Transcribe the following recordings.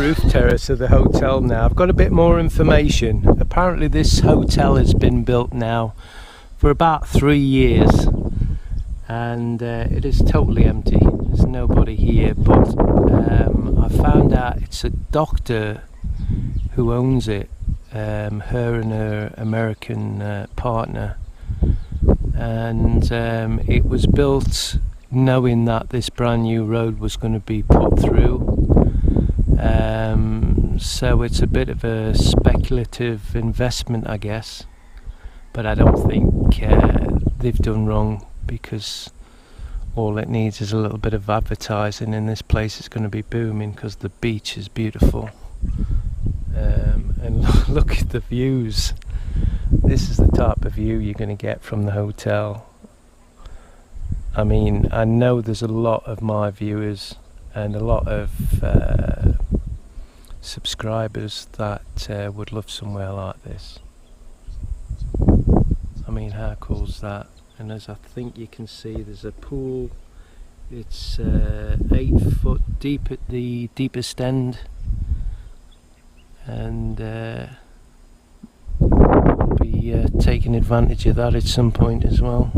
roof terrace of the hotel now. I've got a bit more information. Apparently this hotel has been built now for about 3 years, and it is totally empty. There's nobody here, but I found out it's a doctor who owns it, her and her American partner, and it was built knowing that this brand new road was going to be put through, so it's a bit of a speculative investment, I guess, but I don't think they've done wrong, because all it needs is a little bit of advertising and this place is going to be booming, because the beach is beautiful. And look at the views. This is the type of view you're going to get from the hotel. I mean, I know there's a lot of my viewers and a lot of subscribers that would love somewhere like this. I mean, how cool is that? And as I think you can see, there's a pool. It's 8 foot deep at the deepest end, and we'll be taking advantage of that at some point as well.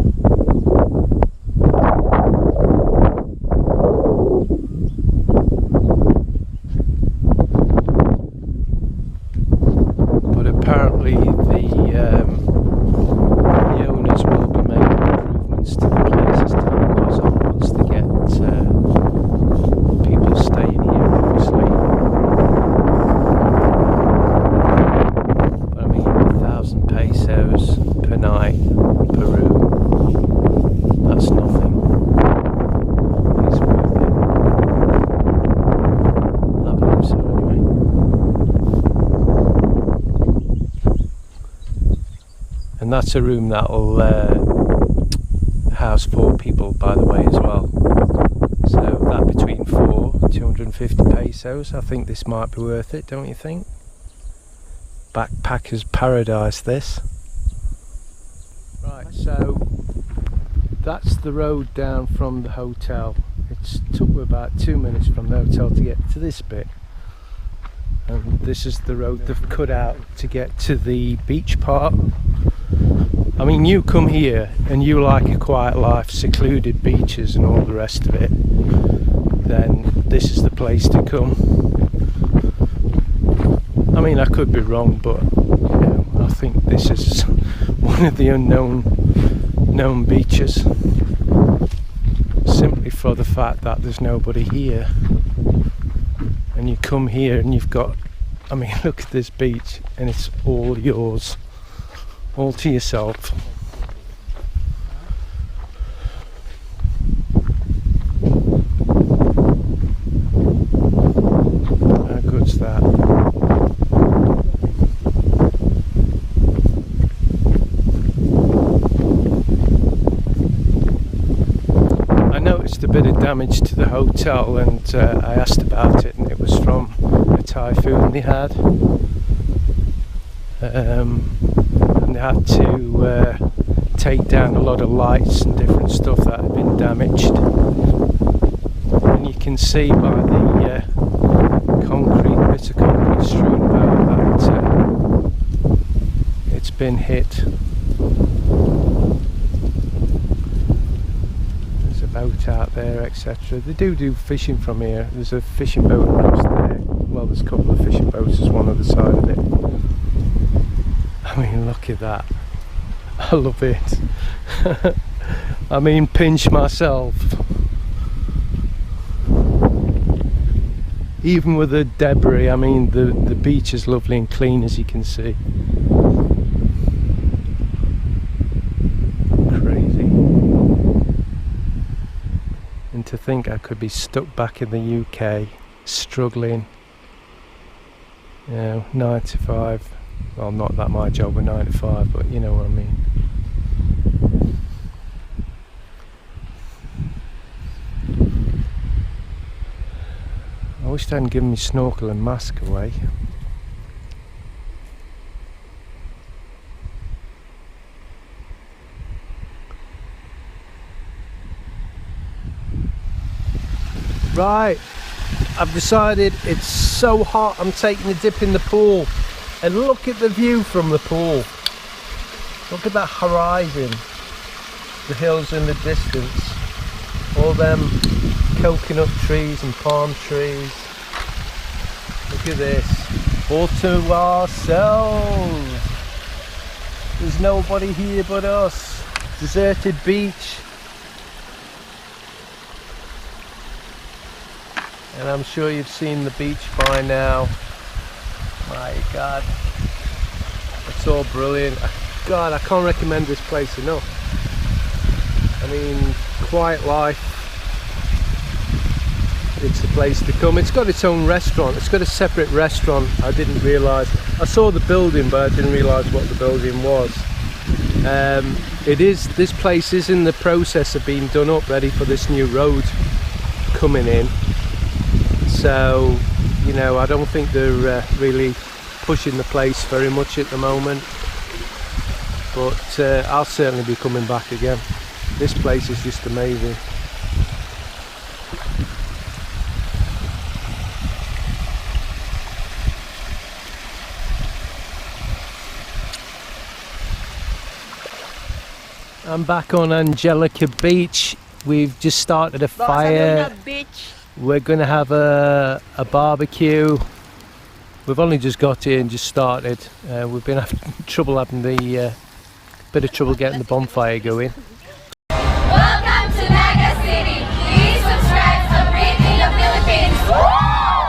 But apparently the owners will be making improvements to the place as time goes on, once they get people staying here, obviously. But I mean, 1,000 pesos per night per room, that's nothing. And it's worth it. I believe so anyway. And that's a room that'll house 4 people, by the way, as well. So that between 250 pesos. I think this might be worth it, don't you think? Backpacker's paradise, this. Right, so that's the road down from the hotel. It took me about 2 minutes from the hotel to get to this bit, and this is the road they've cut out to get to the beach part. I mean, you come here and you like a quiet life, secluded beaches and all the rest of it, then this is the place to come. I mean, I could be wrong, but you know, I think this is one of the known beaches, simply for the fact that there's nobody here. And you come here and you've got, I mean, look at this beach, and it's all yours, all to yourself. How good's that? I noticed a bit of damage to the hotel, and I asked about it, and it was from a typhoon they had. And they had to take down a lot of lights and different stuff that had been damaged. And you can see by the bits of concrete strewn about that it's been hit. There's a boat out there, etc. They do fishing from here. There's a fishing boat across there. Well, there's a couple of fishing boats, there's one other side of it. I mean, look at that. I love it. I mean, pinch myself. Even with the debris, I mean, the beach is lovely and clean, as you can see. Crazy. And to think I could be stuck back in the UK, struggling, you know, 9 to 5. Well, not that my job with 9 to 5, but you know what I mean. I wish they hadn't given me snorkel and mask away. Right, I've decided it's so hot I'm taking a dip in the pool, and look at the view from the pool. Look at that horizon, the hills in the distance, all them coconut trees and palm trees. Look at this, all to ourselves. There's nobody here but us. Deserted beach. And I'm sure you've seen the beach by now. My God, it's all brilliant. God, I can't recommend this place enough. I mean, quiet life. It's the place to come. It's got its own restaurant. It's got a separate restaurant. I didn't realise. I saw the building, but I didn't realise what the building was. This place is in the process of being done up, ready for this new road coming in. So, you know, I don't think they're really pushing the place very much at the moment. But I'll certainly be coming back again. This place is just amazing. I'm back on Angelica Beach. We've just started a fire. We're going to have a barbecue. We've only just got here and just started. We've been having trouble getting the bonfire going.